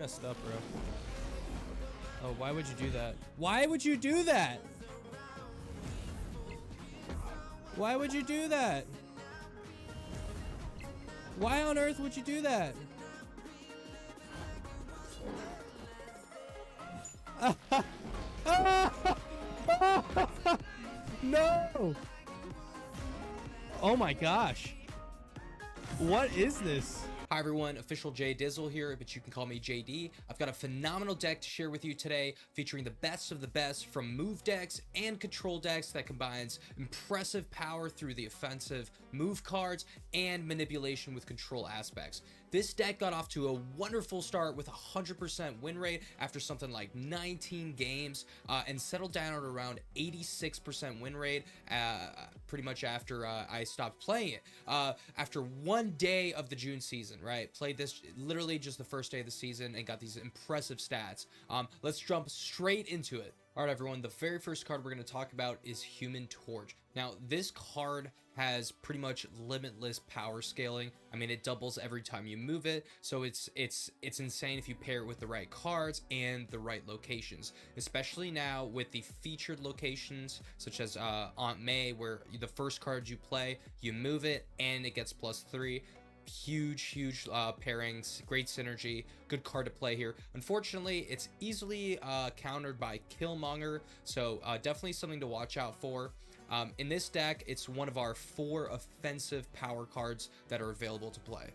messed up, bro. Oh, why would you do that? Why would you do that? Why would you do that? Why on earth would you do that? No! Oh my gosh. What is this? Hi everyone, official J Dizzle here, but you can call me JD. I've got a phenomenal deck to share with you today, featuring the best of the best from move decks and control decks that combines impressive power through the offensive move cards and manipulation with control aspects. This deck got off to a wonderful start with 100% win rate after something like 19 games and settled down at around 86% win rate pretty much after I stopped playing it. After one day of the June season, right? Played this literally just the first day of the season and got these impressive stats. Let's jump straight into it. All right, everyone, the very first card we're going to talk about is Human Torch. Now, this card has pretty much limitless power scaling. I mean, it doubles every time you move it, so it's insane if you pair it with the right cards and the right locations, especially now with the featured locations such as Aunt May, where the first card you play, you move it and it gets +3. Huge pairings, great synergy, good card to play here. Unfortunately, it's easily countered by Killmonger, so definitely something to watch out for. In this deck, it's one of our 4 offensive power cards that are available to play.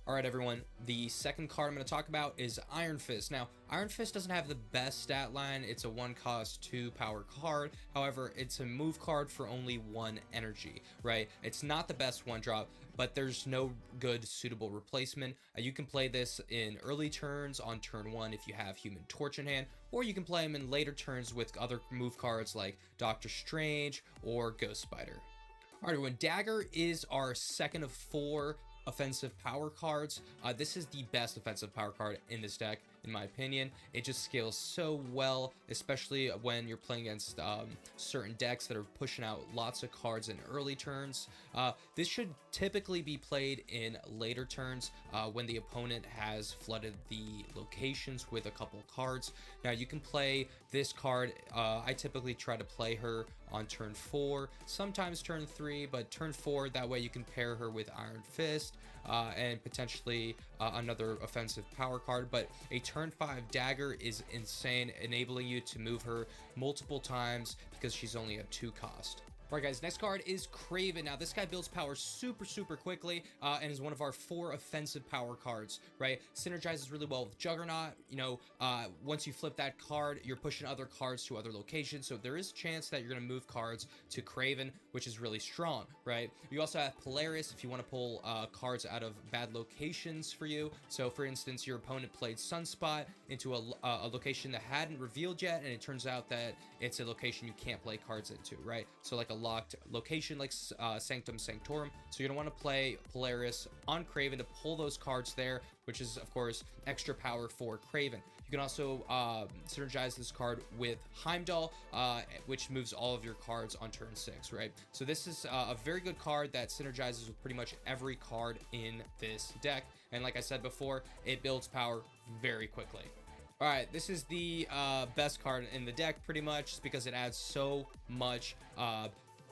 All right, everyone, the second card I'm going to talk about is Iron Fist. Now, Iron Fist doesn't have the best stat line. It's a 1-cost 2-power card. However, it's a move card for only 1 energy, right? It's not the best 1-drop, but there's no good suitable replacement. You can play this in early turns on turn 1 if you have Human Torch in hand, or you can play them in later turns with other move cards like Doctor Strange or Ghost Spider. All right, everyone, Dagger is our second of 4 offensive power cards. This is the best offensive power card in this deck, in my opinion. It just scales so well, especially when you're playing against certain decks that are pushing out lots of cards in early turns. This should typically be played in later turns when the opponent has flooded the locations with a couple cards. Now, you can play this card. I typically try to play her on turn 4, sometimes turn 3, but turn 4, that way you can pair her with Iron Fist and potentially another offensive power card. But a turn 5 Dagger is insane, enabling you to move her multiple times because she's only a 2-cost. All right, guys, next card is Kraven. Now, this guy builds power super quickly and is one of our 4 offensive power cards, right? Synergizes really well with Juggernaut. You know, once you flip that card, you're pushing other cards to other locations, so there is a chance that you're going to move cards to Kraven, which is really strong, right? You also have Polaris if you want to pull cards out of bad locations for you. So, for instance, your opponent played Sunspot into a location that hadn't revealed yet, and it turns out that it's a location you can't play cards into, right? So, like a locked location like Sanctum Sanctorum. So you're going to want to play Polaris on Kraven to pull those cards there, which is, of course, extra power for Kraven. You can also synergize this card with Heimdall, which moves all of your cards on turn 6, right? So this is a very good card that synergizes with pretty much every card in this deck. And like I said before, it builds power very quickly. All right, this is the best card in the deck pretty much, just because it adds so much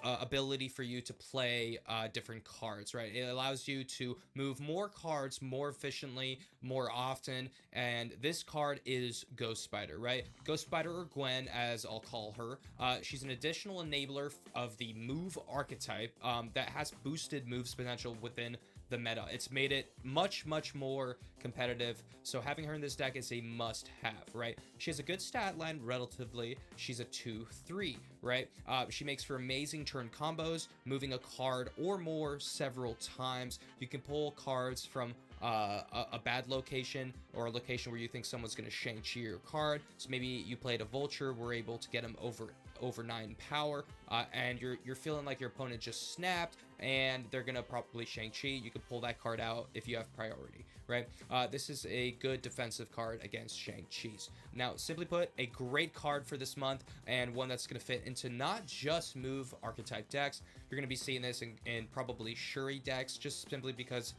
ability for you to play different cards, right? It allows you to move more cards more efficiently, more often, and this card is Ghost Spider, right? Ghost Spider, or Gwen, as I'll call her. She's an additional enabler of the move archetype that has boosted moves potential within the meta. It's made it much more competitive, so having her in this deck is a must-have, right? She has a good stat line relatively. She's a 2/3, right? She makes for amazing turn combos, moving a card or more several times. You can pull cards from a bad location or a location where you think someone's going to Shang-Chi your card. So maybe you played a Vulture, were able to get him over 9 power, and you're feeling like your opponent just snapped and they're gonna probably Shang-Chi. You can pull that card out if you have priority, right? This is a good defensive card against Shang-Chi's. Now, simply put, a great card for this month, and one that's gonna fit into not just move archetype decks. You're gonna be seeing this in probably Shuri decks, just simply because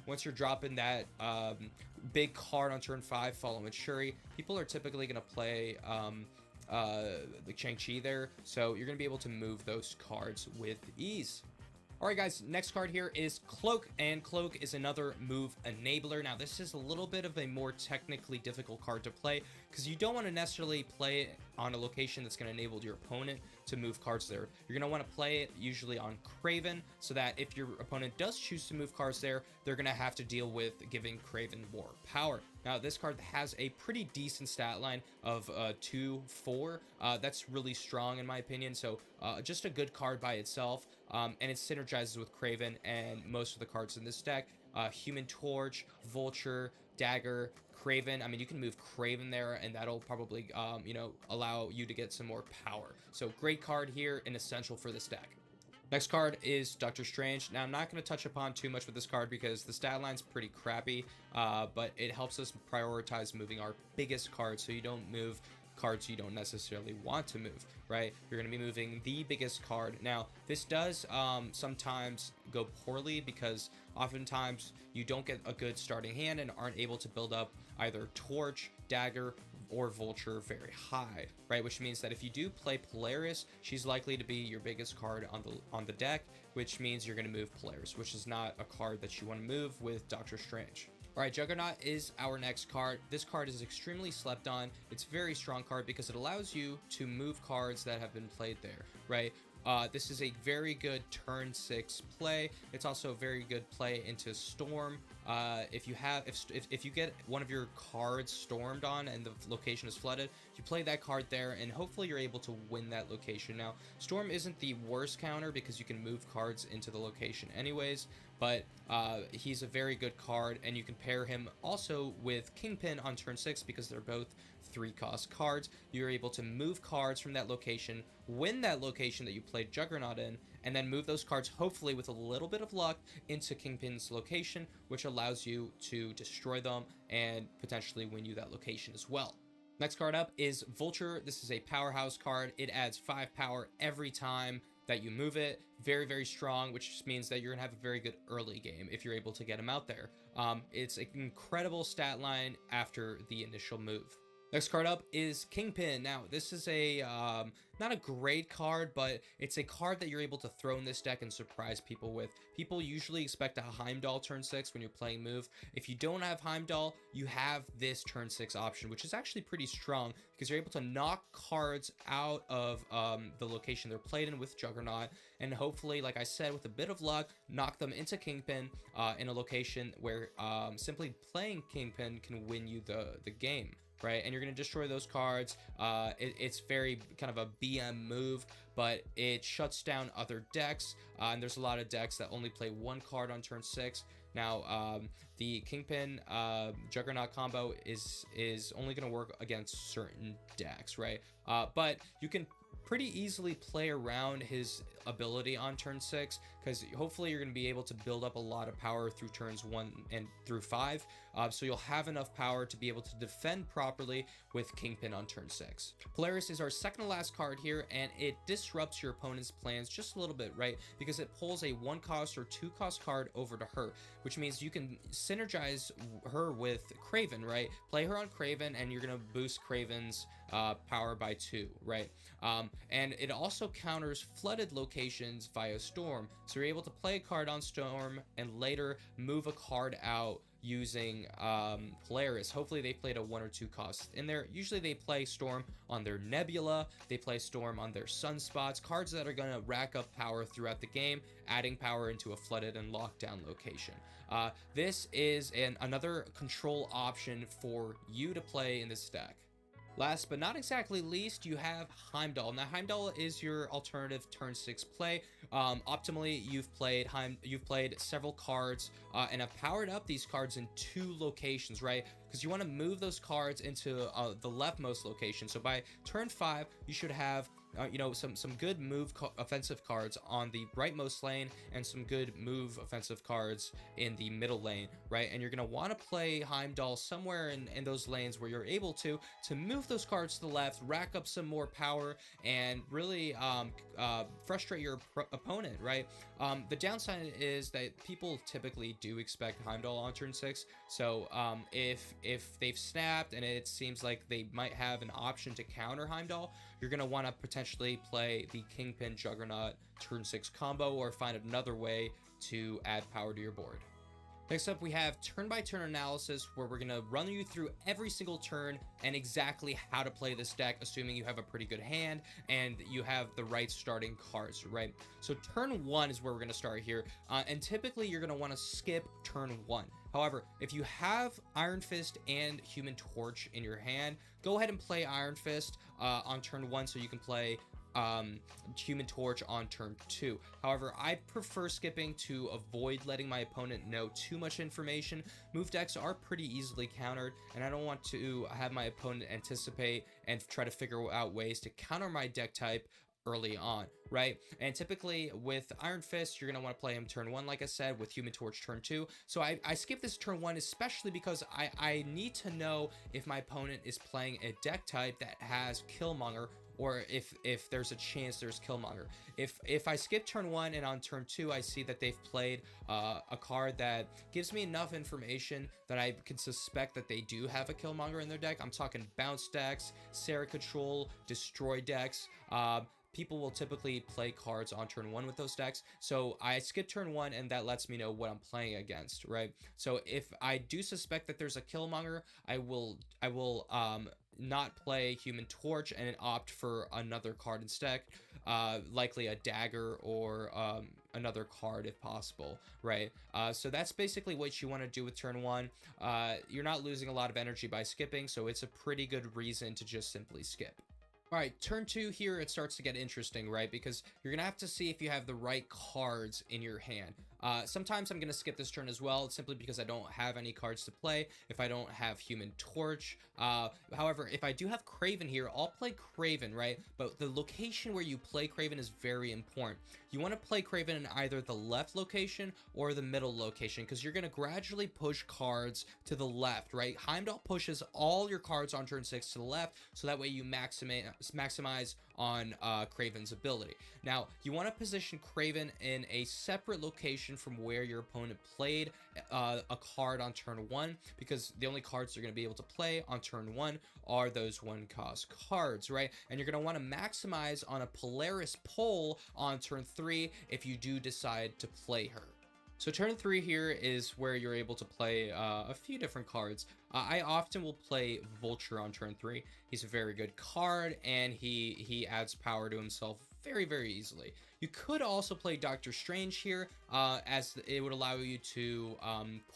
Once you're dropping that big card on turn 5 following Shuri, people are typically going to play the Shang-Chi there, so you're going to be able to move those cards with ease. Alright guys, next card here is Cloak, and Cloak is another move enabler. Now this is a little bit of a more technically difficult card to play, because you don't want to necessarily play it on a location that's going to enable your opponent to move cards there. You're going to want to play it usually on Kraven, so that if your opponent does choose to move cards there, they're going to have to deal with giving Kraven more power. Now this card has a pretty decent stat line of 2-4. That's really strong in my opinion, so just a good card by itself, and it synergizes with Kraven and most of the cards in this deck. Human Torch, Vulture, Dagger, Kraven. I mean, you can move Kraven there, and that'll probably, you know, allow you to get some more power. So great card here and essential for this deck. Next card is Doctor Strange. Now, I'm not going to touch upon too much with this card because the stat line's pretty crappy, but it helps us prioritize moving our biggest cards so you don't move cards you don't necessarily want to move, right? You're going to be moving the biggest card. Now, this does sometimes go poorly because oftentimes you don't get a good starting hand and aren't able to build up either Torch, Dagger, or Vulture very high, right? Which means that if you do play Polaris, she's likely to be your biggest card on the deck, which means you're going to move Polaris, which is not a card that you want to move with Doctor Strange. All right, Juggernaut is our next card. This card is extremely slept on. It's a very strong card because it allows you to move cards that have been played there, right? This is a very good turn 6 play. It's also a very good play into Storm. If you get one of your cards stormed on and the location is flooded, you play that card there and hopefully you're able to win that location. Now, Storm isn't the worst counter because you can move cards into the location anyways, but he's a very good card, and you can pair him also with Kingpin on turn 6 because they're both 3-cost cards. You're able to move cards from that location, win that location that you played Juggernaut in, and then move those cards, hopefully with a little bit of luck, into Kingpin's location, which allows you to destroy them and potentially win you that location as well. Next card up is Vulture. This is a powerhouse card. It adds 5 power every time that you move it. Very, very strong, which just means that you're gonna have a very good early game if you're able to get him out there. It's an incredible stat line after the initial move. Next card up is Kingpin. Now, this is a not a great card, but it's a card that you're able to throw in this deck and surprise people with. People usually expect a Heimdall turn 6 when you're playing move. If you don't have Heimdall, you have this turn 6 option, which is actually pretty strong because you're able to knock cards out of the location they're played in with Juggernaut, and hopefully, like I said, with a bit of luck, knock them into Kingpin in a location where simply playing Kingpin can win you the game. Right, and you're going to destroy those cards. It's very kind of a BM move, but it shuts down other decks, and there's a lot of decks that only play one card on turn 6. Now, the Kingpin Juggernaut combo is only going to work against certain decks, right? But you can pretty easily play around his ability on turn 6 because hopefully you're going to be able to build up a lot of power through turns 1 and through 5, so you'll have enough power to be able to defend properly with Kingpin on turn 6. Polaris is our second to last card here, and it disrupts your opponent's plans just a little bit, right? Because it pulls a 1-cost or 2-cost card over to her, which means you can synergize her with Kraven, right? Play her on Kraven and you're going to boost Kraven's power by 2, right? And it also counters flooded locations via Storm, so you're able to play a card on Storm and later move a card out using Polaris. Hopefully they played a 1 or 2 cost in there. Usually they play Storm on their Nebula, they play Storm on their Sunspots, cards that are going to rack up power throughout the game, adding power into a flooded and lockdown location. This is another control option for you to play in this deck. Last but not exactly least, you have Heimdall. Now, Heimdall is your alternative turn 6 play. Optimally, you've played several cards and have powered up these cards in 2 locations, right? Because you want to move those cards into the leftmost location. So by turn 5, you should have you know, some good move offensive cards on the rightmost lane and some good move offensive cards in the middle lane, right? And you're going to want to play Heimdall somewhere in those lanes where you're able to move those cards to the left, rack up some more power, and really frustrate your opponent, right? The downside is that people typically do expect Heimdall on turn 6, so if they've snapped and it seems like they might have an option to counter Heimdall, you're going to want to potentially play the Kingpin Juggernaut turn 6 combo or find another way to add power to your board. Next up, we have turn-by-turn analysis, where we're going to run you through every single turn and exactly how to play this deck, assuming you have a pretty good hand and you have the right starting cards, right? So turn 1 is where we're going to start here, and typically you're going to want to skip turn 1. However, if you have Iron Fist and Human Torch in your hand, go ahead and play Iron Fist on turn 1 so you can play Human Torch on turn 2. However, I prefer skipping to avoid letting my opponent know too much information. Move decks are pretty easily countered, and I don't want to have my opponent anticipate and try to figure out ways to counter my deck type early on, right? And typically with Iron Fist, you're going to want to play him turn 1, like I said, with Human Torch turn 2. So I skip this turn 1, especially because I need to know if my opponent is playing a deck type that has Killmonger, or if there's a chance there's Killmonger. If I skip turn 1 and on turn 2 I see that they've played a card that gives me enough information that I can suspect that they do have a Killmonger in their deck, I'm talking bounce decks, Sarah Control, destroy decks, people will typically play cards on turn 1 with those decks. So I skip turn 1 and that lets me know what I'm playing against, right? So if I do suspect that there's a Killmonger, I will not play Human Torch and opt for another card instead, likely a Dagger or another card if possible, right? So that's basically what you want to do with turn 1. You're not losing a lot of energy by skipping, so it's a pretty good reason to just simply skip. All right, turn 2 here, it starts to get interesting, right? Because you're going to have to see if you have the right cards in your hand. Sometimes I'm going to skip this turn as well, simply because I don't have any cards to play, if I don't have Human Torch. However, if I do have Kraven here, I'll play Kraven, right? But the location where you play Kraven is very important. You want to play Kraven in either the left location or the middle location, because you're going to gradually push cards to the left, right? Heimdall pushes all your cards on turn 6 to the left, so that way you maximize on Kraven's ability. Now, you want to position Kraven in a separate location from where your opponent played a card on turn 1, because the only cards they're going to be able to play on turn 1 are those 1-cost cards, right? And you're going to want to maximize on a Polaris pull on turn 3 if you do decide to play her. So turn 3 here is where you're able to play a few different cards. I often will play Vulture on turn 3. He's a very good card, and he adds power to himself very, very easily. You could also play Doctor Strange here, as it would allow you to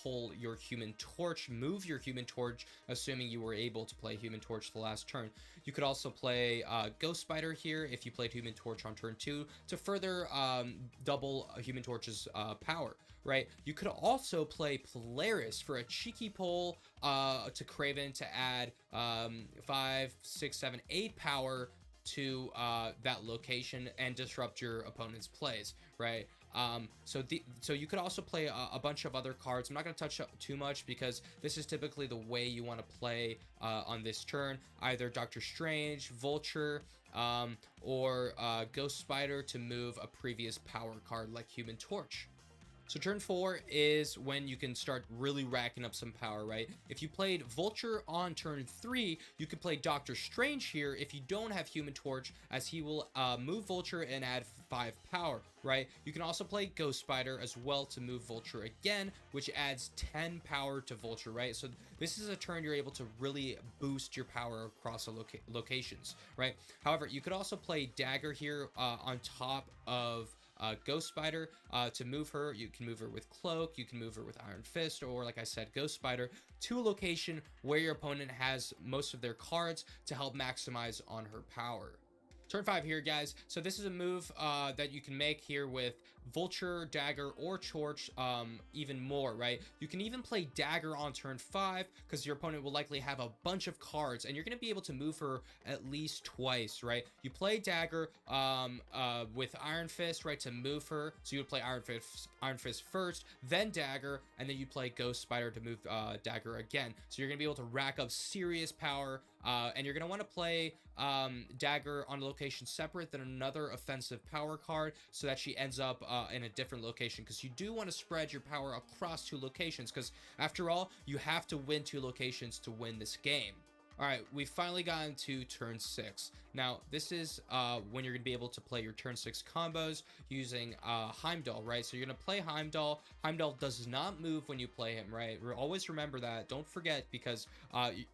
pull your Human Torch, move your Human Torch, assuming you were able to play Human Torch the last turn. You could also play Ghost Spider here if you played Human Torch on turn 2 to further double Human Torch's power, right? You could also play Polaris for a cheeky pull to Kraven to add 5, 6, 7, 8 power to that location and disrupt your opponent's plays, right? So you could also play a bunch of other cards. I'm not going to touch too much because this is typically the way you want to play on this turn. Either Doctor Strange, Vulture, or Ghost Spider to move a previous power card like Human Torch. So turn 4 is when you can start really racking up some power, right? If you played Vulture on turn 3, you could play Doctor Strange here if you don't have Human Torch, as he will move Vulture and add 5 power, right? You can also play Ghost Spider as well to move Vulture again, which adds 10 power to Vulture, right? So this is a turn you're able to really boost your power across locations, right? However, you could also play Dagger here on top of Ghost Spider to move her. You can move her with Cloak, you can move her with Iron Fist, or like I said, Ghost Spider, to a location where your opponent has most of their cards to help maximize on her power. Turn 5 here, guys. So this is a move that you can make here with Vulture, Dagger, or Torch even more, right? You can even play Dagger on turn 5 because your opponent will likely have a bunch of cards, and you're going to be able to move her at least twice, right? You play Dagger with Iron Fist, right, to move her. So you would play Iron Fist first, then Dagger, and then you play Ghost Spider to move Dagger again. So you're going to be able to rack up serious power, and you're going to want to play Dagger on a location separate than another offensive power card so that she ends up in a different location, because you do want to spread your power across 2 locations, because after all, you have to win 2 locations to win this game. All right, we've finally gotten to turn 6. Now, this is when you're going to be able to play your turn 6 combos using Heimdall, right? So you're going to play Heimdall. Heimdall does not move when you play him, right? Always remember that. Don't forget, because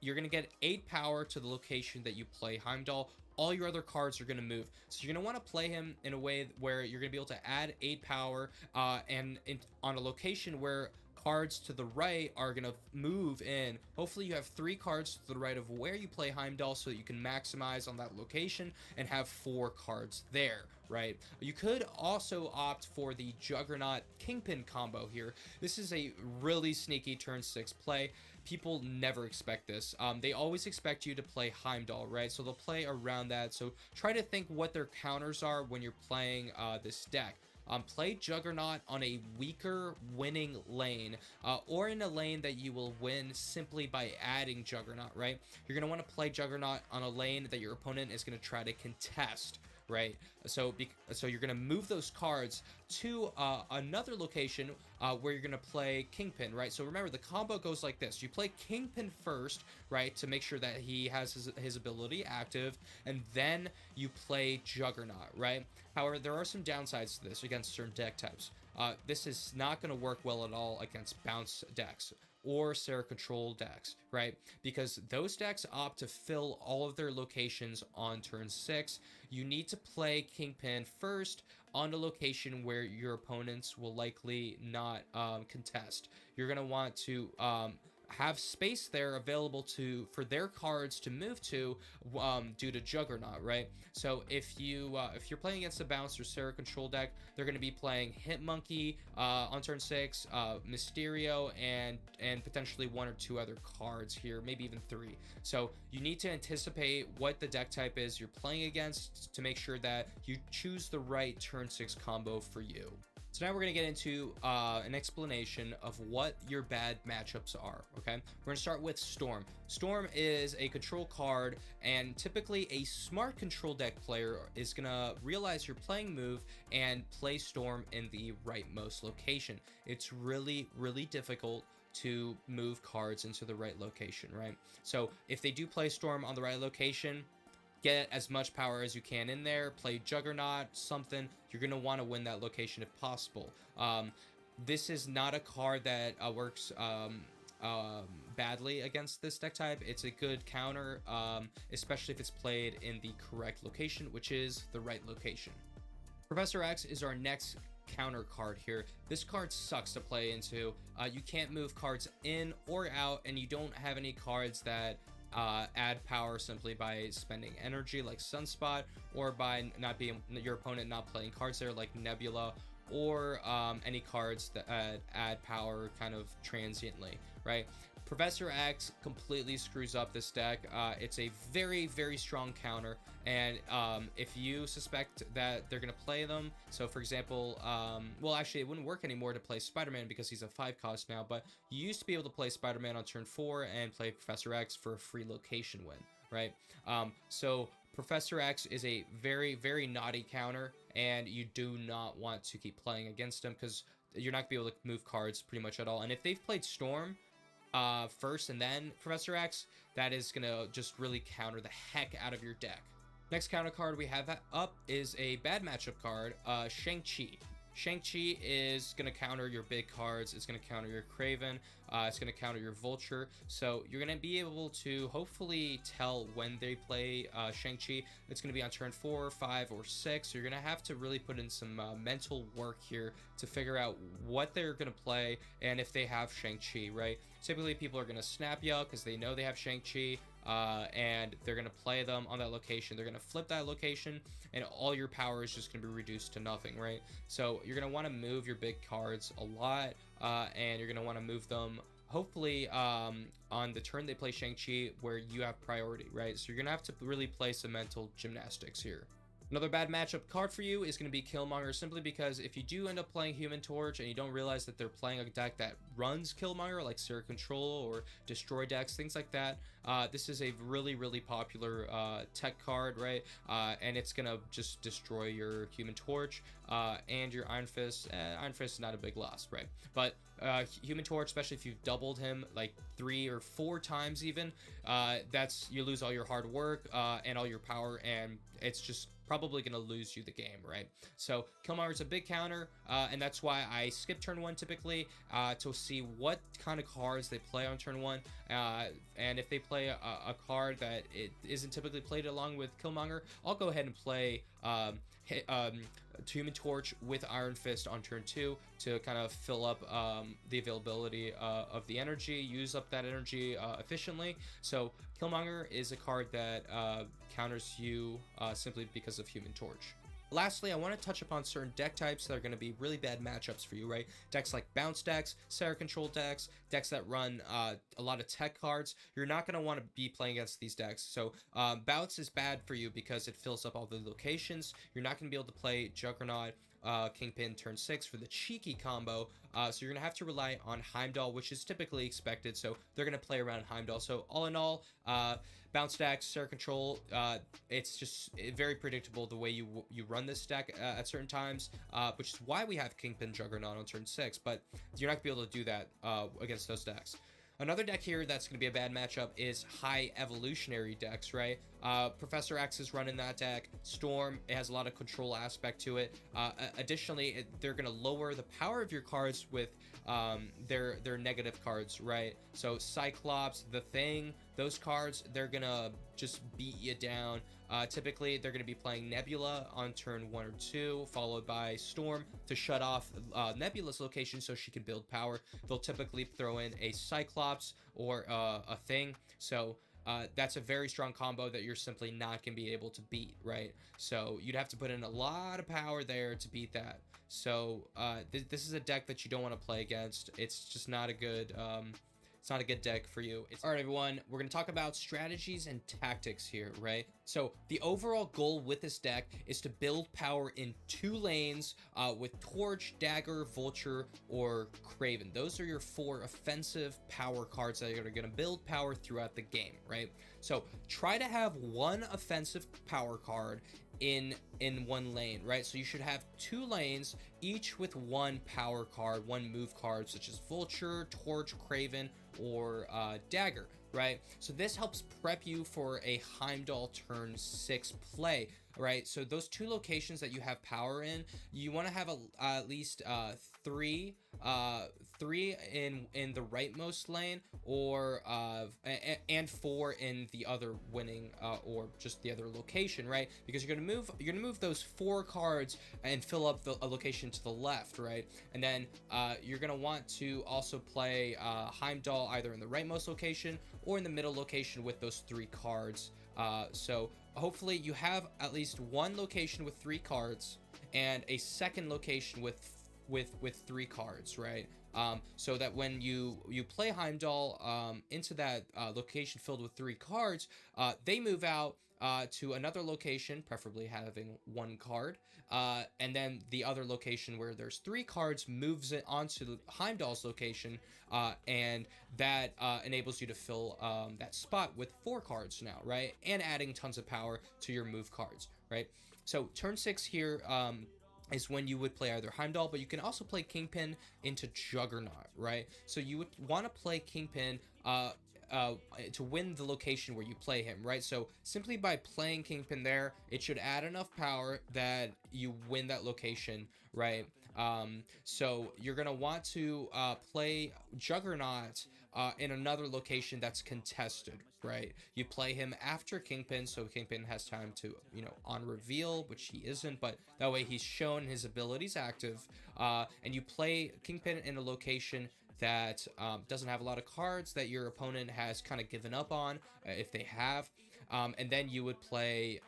you're going to get 8 power to the location that you play Heimdall. All your other cards are going to move. So you're going to want to play him in a way where you're going to be able to add 8 power and on a location where cards to the right are going to move in. Hopefully you have 3 cards to the right of where you play Heimdall so that you can maximize on that location and have 4 cards there, right? You could also opt for the Juggernaut Kingpin combo here. This is a really sneaky turn 6 play. People never expect this. They always expect you to play Heimdall, right? So they'll play around that. So try to think what their counters are when you're playing this deck. Play Juggernaut on a weaker winning lane, or in a lane that you will win simply by adding Juggernaut, right? You're going to want to play Juggernaut on a lane that your opponent is going to try to contest, right? So you're going to move those cards to another location where you're going to play Kingpin, right? So remember, the combo goes like this. You play Kingpin first, right, to make sure that he has his ability active, and then you play Juggernaut, right? However, there are some downsides to this against certain deck types. This is not going to work well at all against bounce decks or Sarah control decks, right? Because those decks opt to fill all of their locations on turn 6. You need to play Kingpin first on a location where your opponents will likely not contest. You're going to want to have space there available for their cards to move to due to Juggernaut, right? So if you're playing against a bounce or Sarah control deck, they're going to be playing Hitmonkey on turn 6, Mysterio, and potentially 1 or 2 other cards here, maybe even 3. So you need to anticipate what the deck type is you're playing against to make sure that you choose the right turn 6 combo for you. So now we're going to get into an explanation of what your bad matchups are, okay? We're going to start with Storm. Storm is a control card, and typically a smart control deck player is going to realize you're playing move and play Storm in the rightmost location. It's really, really difficult to move cards into the right location, right? So if they do play Storm on the right location, get as much power as you can in there, play Juggernaut, something. You're going to want to win that location if possible. This is not a card that works badly against this deck type. It's a good counter, especially if it's played in the correct location, which is the right location. Professor X is our next counter card here. This card sucks to play into. You can't move cards in or out, and you don't have any cards that add power simply by spending energy like Sunspot, or by your opponent not playing cards there like Nebula, or any cards that add power kind of transiently, right? Professor X completely screws up this deck. It's a very, very strong counter, and if you suspect that they're going to play them, so for example, well, actually, it wouldn't work anymore to play Spider-Man because he's a 5 cost now, but you used to be able to play Spider-Man on turn 4 and play Professor X for a free location win, right? So Professor X is a very, very naughty counter, and you do not want to keep playing against him because you're not going to be able to move cards pretty much at all. And if they've played Storm first and then Professor X, that is going to just really counter the heck out of your deck. Next counter card we have up is a bad matchup card, Shang-Chi. Shang-Chi is going to counter your big cards. It's going to counter your Kraven. It's going to counter your Vulture. So you're going to be able to hopefully tell when they play Shang-Chi. It's going to be on turn 4, 5, or 6. You're going to have to really put in some mental work here to figure out what they're going to play and if they have Shang-Chi, right? typically people are going to snap you because they know they have Shang-Chi, and they're going to play them on that location. They're going to flip that location, and all your power is just going to be reduced to nothing, right? So you're going to want to move your big cards a lot, and you're going to want to move them hopefully on the turn they play Shang-Chi where you have priority, right? So you're going to have to really play some mental gymnastics here. Another bad matchup card for you is going to be Killmonger, simply because if you do end up playing Human Torch and you don't realize that they're playing a deck that runs Killmonger, like Sarah Control or Destroy decks, things like that, this is a really, really popular tech card, right? And it's going to just destroy your Human Torch and your Iron Fist. Iron Fist is not a big loss, right? But Human Torch, especially if you've doubled him like 3 or 4 times even, you lose all your hard work and all your power, and it's just probably going to lose you the game, right? So Killmonger is a big counter, and that's why I skip turn 1 typically to see what kind of cards they play on turn 1, and if they play a card that it isn't typically played along with Killmonger, I'll go ahead and play Human Torch with Iron Fist on turn 2 to kind of fill up the availability of the energy, use up that energy efficiently. So Killmonger is a card that counters you simply because of Human Torch. Lastly, I want to touch upon certain deck types that are going to be really bad matchups for you, right? Decks like bounce decks, Sarah Control decks, decks that run a lot of tech cards. You're not going to want to be playing against these decks. So bounce is bad for you because it fills up all the locations. You're not going to be able to play Juggernaut, Kingpin turn 6 for the cheeky combo. So you're going to have to rely on Heimdall, which is typically expected. So they're going to play around Heimdall. So all in all, bounce decks, Sarah Control, it's just very predictable the way you run this deck at certain times, which is why we have Kingpin Juggernaut on turn 6, but you're not going to be able to do that against those decks. Another deck here that's going to be a bad matchup is high evolutionary decks, right? Professor X is running that deck. Storm, it has a lot of control aspect to it. Additionally, they're going to lower the power of your cards with their negative cards, right? So Cyclops, The Thing, those cards, they're going to just beat you down. Typically, they're going to be playing Nebula on turn 1 or 2, followed by Storm to shut off Nebula's location so she can build power. They'll typically throw in a Cyclops or a Thing. So that's a very strong combo that you're simply not going to be able to beat, right? So you'd have to put in a lot of power there to beat that. So this is a deck that you don't want to play against. It's just not a good... it's not a good deck for you. All right, everyone, we're going to talk about strategies and tactics here, right? So the overall goal with this deck is to build power in 2 lanes with Torch, Dagger, Vulture, or Kraven. Those are your 4 offensive power cards that are going to build power throughout the game, right? So try to have 1 offensive power card in 1 lane, right? So you should have 2 lanes, each with 1 power card, 1 move card, such as Vulture, Torch, Kraven, or Dagger, right? So this helps prep you for a Heimdall turn 6 play, right? So those 2 locations that you have power in, you want to have at least 3 in the rightmost lane, or and 4 in the other winning or just the other location, right? Because you're gonna move those 4 cards and fill up a location to the left, right? And then you're gonna want to also play Heimdall either in the rightmost location or in the middle location with those 3 cards. So hopefully you have at least 1 location with 3 cards and a second location with 3 cards, right? So that when you play Heimdall into that location filled with 3 cards, they move out to another location, preferably having 1 card, and then the other location where there's 3 cards moves it onto Heimdall's location, and that enables you to fill that spot with 4 cards now, right? And adding tons of power to your move cards, right? So turn 6 here is when you would play either Heimdall, but you can also play Kingpin into Juggernaut, right? So you would want to play Kingpin to win the location where you play him, right? So simply by playing Kingpin there, it should add enough power that you win that location, right? So you're gonna want to play Juggernaut in another location that's contested, right? You play him after Kingpin, so Kingpin has time to, on reveal, which he isn't, but that way he's shown his abilities active, and you play Kingpin in a location that doesn't have a lot of cards that your opponent has kind of given up on, if they have. And then you would play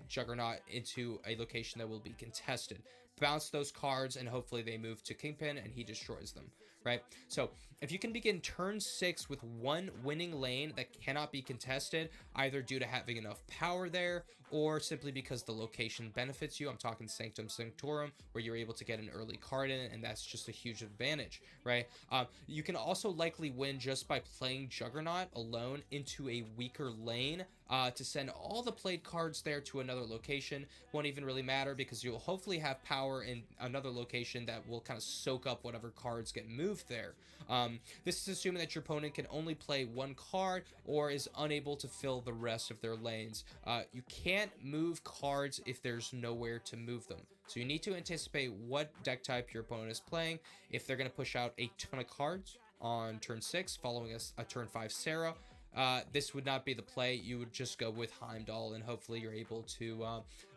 Juggernaut into a location that will be contested. Bounce those cards, and hopefully they move to Kingpin and he destroys them, right? So if you can begin turn 6 with one winning lane that cannot be contested, either due to having enough power there or simply because the location benefits you. I'm talking Sanctum Sanctorum, where you're able to get an early card in, and that's just a huge advantage, right? You can also likely win just by playing Juggernaut alone into a weaker lane to send all the played cards there to another location. Won't even really matter because you'll hopefully have power in another location that will kind of soak up whatever cards get moved there. This is assuming that your opponent can only play one card or is unable to fill the rest of their lanes. You can't move cards if there's nowhere to move them. So you need to anticipate what deck type your opponent is playing. If they're going to push out a ton of cards on turn 6 following a turn 5 Sarah, this would not be the play. You would just go with Heimdall, and hopefully you're able to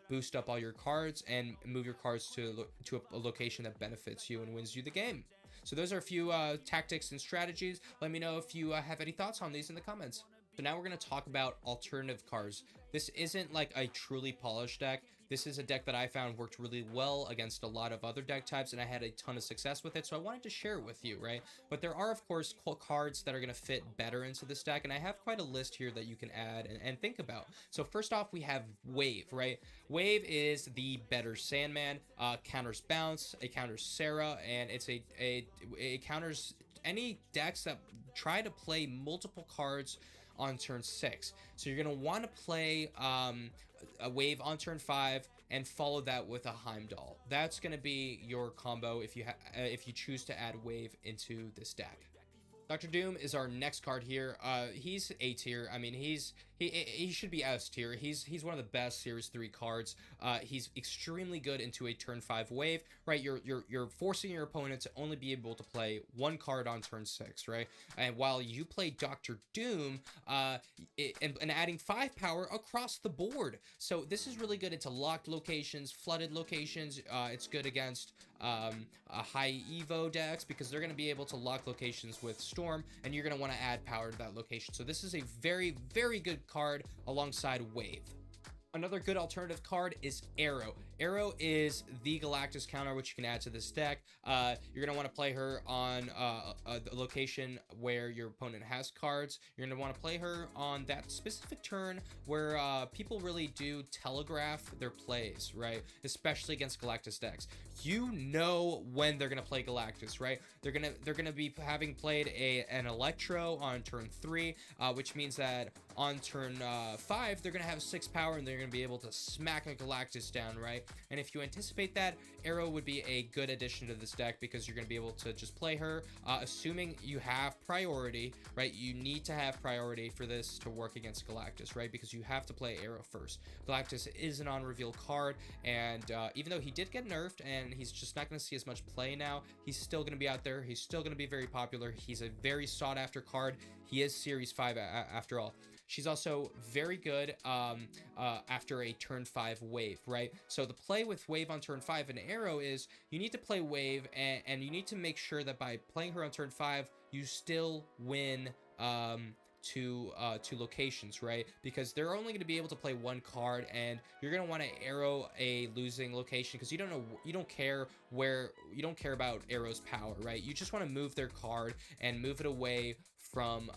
boost up all your cards and move your cards to a location that benefits you and wins you the game. So those are a few tactics and strategies. Let me know if you have any thoughts on these in the comments. So now we're going to talk about alternative cards. This isn't like a truly polished deck. This is a deck that I found worked really well against a lot of other deck types, and I had a ton of success with it, so I wanted to share it with you, right? But there are, of course, cards that are going to fit better into this deck, and I have quite a list here that you can add and think about. So first off, we have Wave, right? Wave is the better Sandman, counters Bounce, it counters Sarah, and it counters any decks that try to play multiple cards on turn 6. So you're going to want to play a Wave on turn 5 and follow that with a Heimdall. That's going to be your combo if you choose to add Wave into this deck. Dr. Doom is our next card here. He's A tier. I mean, he should be S tier. He's one of the best Series 3 cards. He's extremely good into a turn 5 wave, right? You're forcing your opponent to only be able to play one card on turn 6, right? And while you play Dr. Doom, and adding 5 power across the board. So this is really good into locked locations, flooded locations. It's good against high Evo decks because they're going to be able to lock locations with Storm, and you're going to want to add power to that location. So this is a very, very good card alongside Wave. Another good alternative card is Aero. Aero is the Galactus counter, which you can add to this deck. You're going to want to play her on a location where your opponent has cards. You're going to want to play her on that specific turn where people really do telegraph their plays, right? Especially against Galactus decks. You know when they're going to play Galactus, right? They're gonna be having played an Electro on turn 3, which means that on turn 5 they're going to have 6 power and they're going to be able to smack a Galactus down, right? And if you anticipate that, Aero would be a good addition to this deck because you're going to be able to just play her, assuming you have priority, right? You need to have priority for this to work against Galactus, right? Because you have to play Aero first. Galactus is an on-reveal card, and even though he did get nerfed and he's just not going to see as much play now, he's still going to be out there. He's still going to be very popular. He's a very sought-after card. He is Series 5 after all. She's also very good after a turn 5 wave, right? So the play with Wave on turn 5 and Aero is you need to play Wave, and you need to make sure that by playing her on turn 5, you still win two locations, right? Because they're only going to be able to play one card, and you're going to want to Aero a losing location because you don't care about Aero's power, right? You just want to move their card and move it away from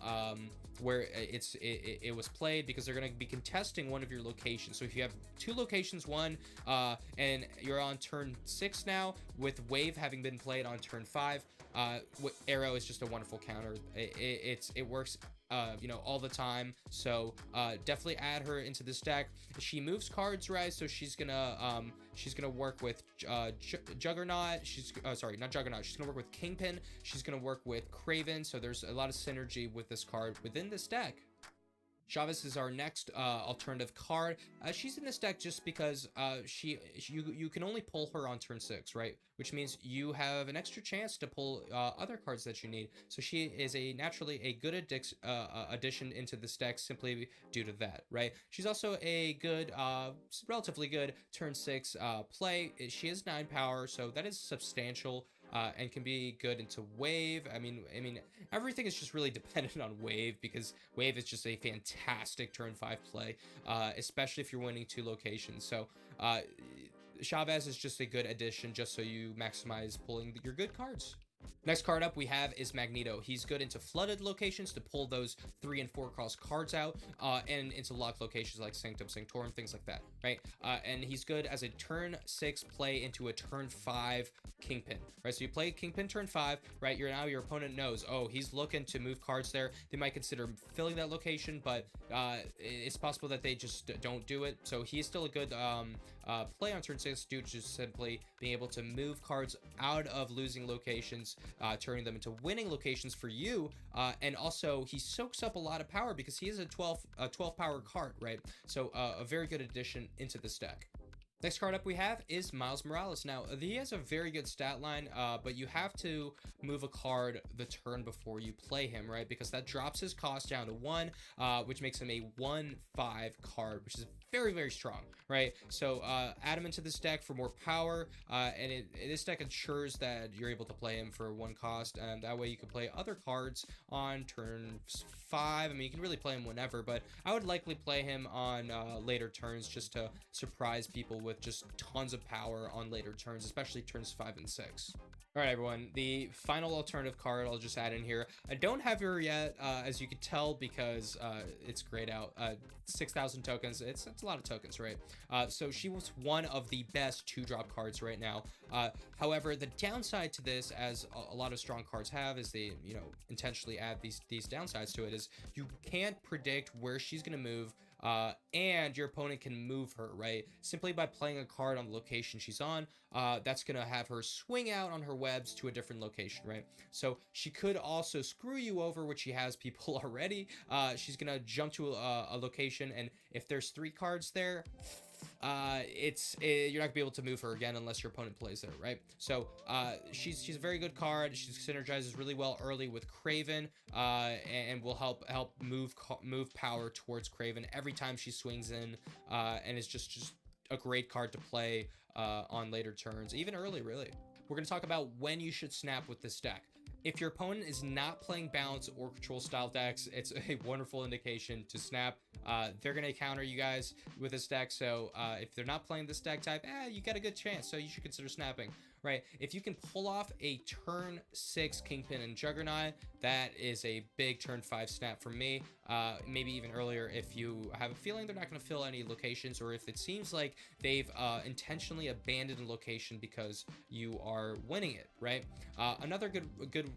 where it was played, because they're going to be contesting one of your locations. So if you have 2 locations, and you're on turn 6 now with Wave having been played on turn 5, Aero is just a wonderful counter. It works all the time. So definitely add her into this deck. She moves cards, right? So she's gonna work with Juggernaut. Sorry, not Juggernaut. She's gonna work with Kingpin. She's gonna work with Kraven. So there's a lot of synergy with this card within this deck. Chavez is our next alternative card. She's in this deck just because you can only pull her on turn 6, right? Which means you have an extra chance to pull other cards that you need. So she is naturally a good addition into this deck simply due to that, right? She's also a good, relatively good turn 6 play. She has 9 power, so that is substantial. and can be good into wave. I mean, everything is just really dependent on wave, because wave is just a fantastic turn 5 play, especially if you're winning 2 locations. So Chavez is just a good addition, just so you maximize pulling your good cards. Next card up we have is Magneto. He's good into flooded locations to pull those 3 and 4 cost cards out, and into locked locations like Sanctum Sanctorum, things like that, right? And he's good as a turn 6 play into a turn 5 Kingpin, right? So you play Kingpin turn 5, right? Your opponent knows, oh, he's looking to move cards there. They might consider filling that location, but it's possible that they just don't do it. So he's still a good play on turn 6 due to just simply being able to move cards out of losing locations, turning them into winning locations for you, and also he soaks up a lot of power because he is a 12 power card, right? So a very good addition into this deck. Next card up we have is Miles Morales. Now, he has a very good stat line, but you have to move a card the turn before you play him, right? Because that drops his cost down to 1, which makes him a 1/5 card, which is very, very strong, right? So add him into this deck for more power, and this deck ensures that you're able to play him for 1 cost, and that way you can play other cards on turn 5. I mean, you can really play him whenever, but I would likely play him on later turns just to surprise people with just tons of power on later turns, especially turns 5 and 6. All right, everyone, the final alternative card I'll just add in here. I don't have her yet, as you can tell, because it's grayed out. 6,000 tokens, it's a lot of tokens, right? So she was one of the best 2-drop cards right now. However, the downside to this, as a lot of strong cards have, is they, intentionally add these downsides to it, is you can't predict where she's going to move, and your opponent can move her, right? Simply by playing a card on the location she's on, that's gonna have her swing out on her webs to a different location, right? So she could also screw you over, which she has people already. She's gonna jump to a location, and if there's 3 cards there, you're not gonna be able to move her again unless your opponent plays there, right? So she's a very good card. She synergizes really well early with Kraven, and will help move power towards Kraven every time she swings in, and is just a great card to play on later turns, even early, really. We're gonna talk about when you should snap with this deck. If your opponent is not playing balance or control style decks, it's a wonderful indication to snap. They're going to counter you guys with this deck, so if they're not playing this deck type, you got a good chance, so you should consider snapping, right? If you can pull off a turn 6 Kingpin and Juggernaut, that is a big turn 5 snap for me. Maybe even earlier if you have a feeling they're not going to fill any locations, or if it seems like they've intentionally abandoned a location because you are winning it, right? Another good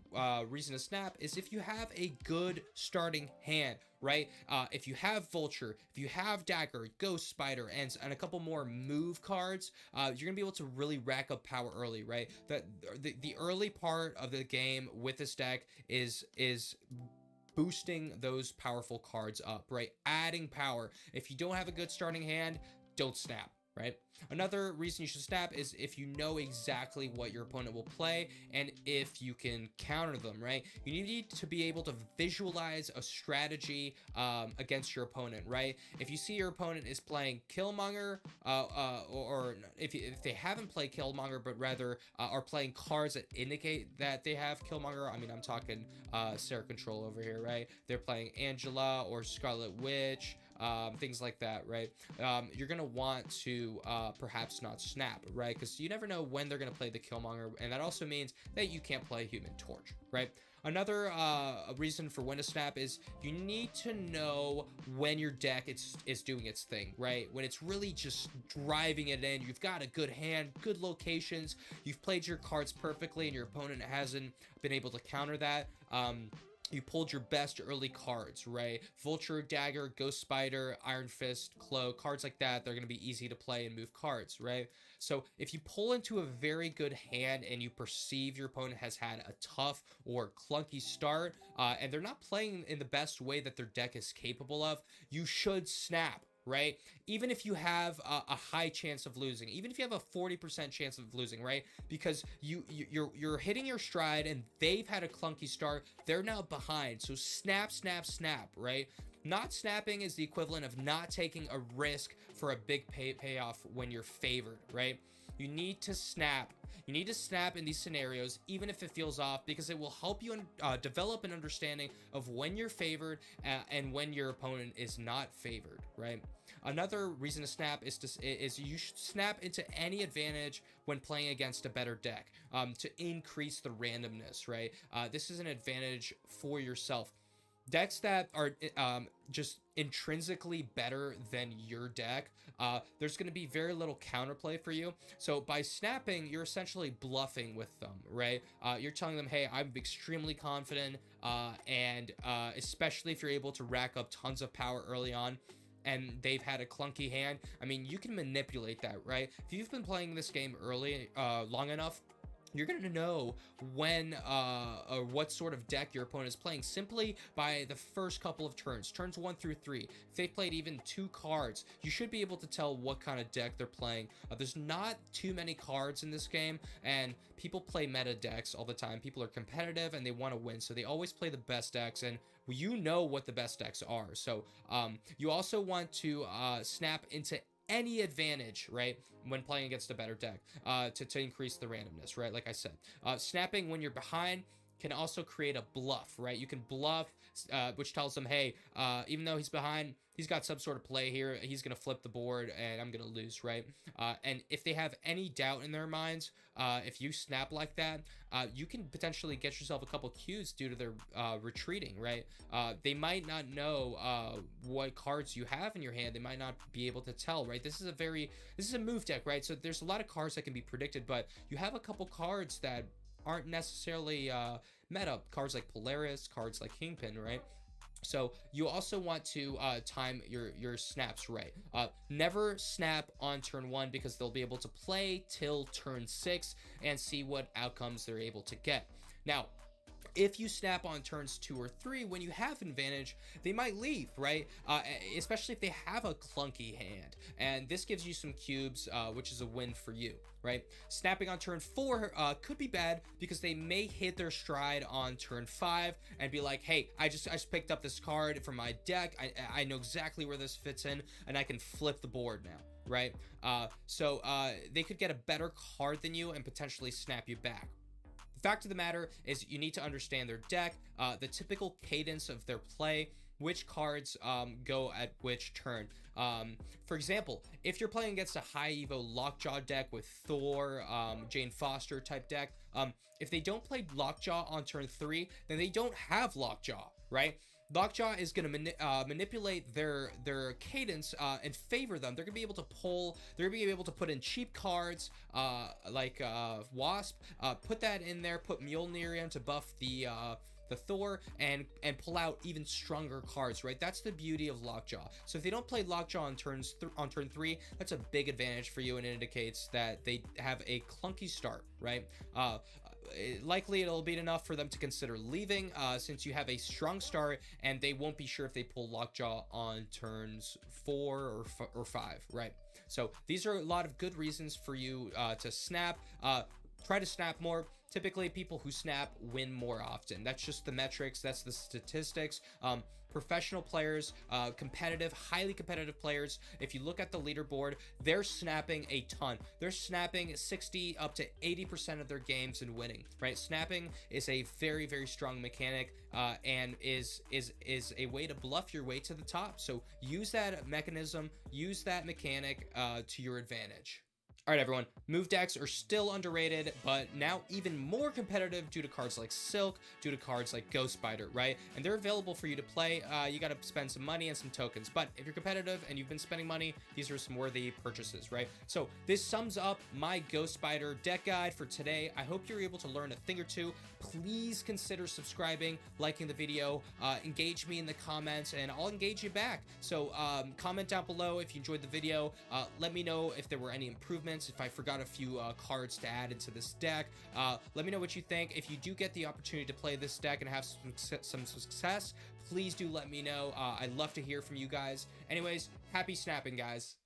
reason to snap is if you have a good starting hand, right? If you have Vulture, if you have Dagger, Ghost Spider, and a couple more move cards, you're gonna be able to really rack up power early, right? The early part of the game with this deck is boosting those powerful cards up, right? Adding power. If you don't have a good starting hand, don't snap, right? Another reason you should snap is if you know exactly what your opponent will play and if you can counter them, right? You need to be able to visualize a strategy against your opponent, right? If you see your opponent is playing Killmonger, or if they haven't played Killmonger but rather are playing cards that indicate that they have Killmonger, I mean, I'm talking Sarah Control over here, right? They're playing Angela or Scarlet Witch, things like that, right? You're gonna want to perhaps not snap, right? Because you never know when they're gonna play the Killmonger, and that also means that you can't play Human Torch, right? Another reason for when to snap is you need to know when your deck is doing its thing, right? When it's really just driving it in, you've got a good hand, good locations, you've played your cards perfectly, and your opponent hasn't been able to counter that. You pulled your best early cards, right? Vulture, Dagger, Ghost Spider, Iron Fist, Cloak, cards like that, they're going to be easy to play and move cards, right? So if you pull into a very good hand and you perceive your opponent has had a tough or clunky start, and they're not playing in the best way that their deck is capable of, you should snap, right? Even if you have a high chance of losing, even if you have a 40% chance of losing, right? Because you're hitting your stride and they've had a clunky start, they're now behind. So snap, snap, snap, right? Not snapping is the equivalent of not taking a risk for a big payoff when you're favored, right? You need to snap. You need to snap in these scenarios, even if it feels off, because it will help you develop an understanding of when you're favored and when your opponent is not favored, right? Another reason to snap is you should snap into any advantage when playing against a better deck to increase the randomness, right? This is an advantage for yourself. Decks that are just intrinsically better than your deck, there's going to be very little counterplay for you. So by snapping, you're essentially bluffing with them, right? You're telling them, hey, I'm extremely confident, and especially if you're able to rack up tons of power early on, and they've had a clunky hand. I mean, you can manipulate that, right? If you've been playing this game long enough, you're going to know when or what sort of deck your opponent is playing simply by the first couple of turns 1 through 3. If they played even 2 cards, you should be able to tell what kind of deck they're playing. There's not too many cards in this game, and people play meta decks all the time. People are competitive and they want to win, so they always play the best decks, and you know what the best decks are. So you also want to snap into any advantage, right, when playing against a better deck, to increase the randomness, right? Like I said, snapping when you're behind can also create a bluff, right? You can bluff, which tells them, hey, even though he's behind, he's got some sort of play here, he's gonna flip the board and I'm gonna lose, right? And if they have any doubt in their minds, if you snap like that, you can potentially get yourself a couple Qs due to their retreating, right? They might not know what cards you have in your hand. They might not be able to tell, right? This is a move deck, right? So there's a lot of cards that can be predicted, but you have a couple cards that aren't necessarily meta, cards like Polaris, cards like Kingpin, right? So you also want to time your snaps right. Never snap on turn 1, because they'll be able to play till turn 6 and see what outcomes they're able to get. Now, if you snap on turns 2 or 3 when you have an advantage, they might leave, right? Especially if they have a clunky hand, and this gives you some cubes, which is a win for you, right? Snapping on turn 4 could be bad, because they may hit their stride on turn 5 and be like, hey, I just picked up this card from my deck, I know exactly where this fits in, and I can flip the board now, right? So they could get a better card than you and potentially snap you back. Fact of the matter is, you need to understand their deck, the typical cadence of their play, which cards go at which turn. For example, if you're playing against a high evo Lockjaw deck with Thor, Jane Foster type deck, if they don't play Lockjaw on turn 3, then they don't have Lockjaw, right? Lockjaw is going to manipulate their cadence and favor them. They're going to be able to pull, they're going to be able to put in cheap cards like Wasp, put that in there, put Mjolnir in to buff the Thor, and pull out even stronger cards, right? That's the beauty of Lockjaw. So if they don't play Lockjaw on turn 3, that's a big advantage for you, and it indicates that they have a clunky start, right? Likely it'll be enough for them to consider leaving, since you have a strong start, and they won't be sure if they pull Lockjaw on turns 4 or 5, right? So these are a lot of good reasons for you to snap. Try to snap more. Typically, people who snap win more often. That's just the metrics. That's the statistics. Professional players, competitive, highly competitive players, if you look at the leaderboard, they're snapping a ton. They're snapping 60 up to 80% of their games and winning, right? Snapping is a very, very strong mechanic, and is a way to bluff your way to the top. So use that mechanism, use that mechanic to your advantage. All right, everyone, move decks are still underrated, but now even more competitive due to cards like Silk, due to cards like Ghost Spider, right? And they're available for you to play. You got to spend some money and some tokens, but if you're competitive and you've been spending money, these are some worthy purchases, right? So this sums up my Ghost Spider deck guide for today. I hope you're able to learn a thing or two. Please consider subscribing, liking the video, engage me in the comments, and I'll engage you back. So comment down below if you enjoyed the video. Let me know if there were any improvements, if I forgot a few cards to add into this deck. Let me know what you think. If you do get the opportunity to play this deck and have some success, please do let me know. I'd love to hear from you guys. Anyways, happy snapping, guys.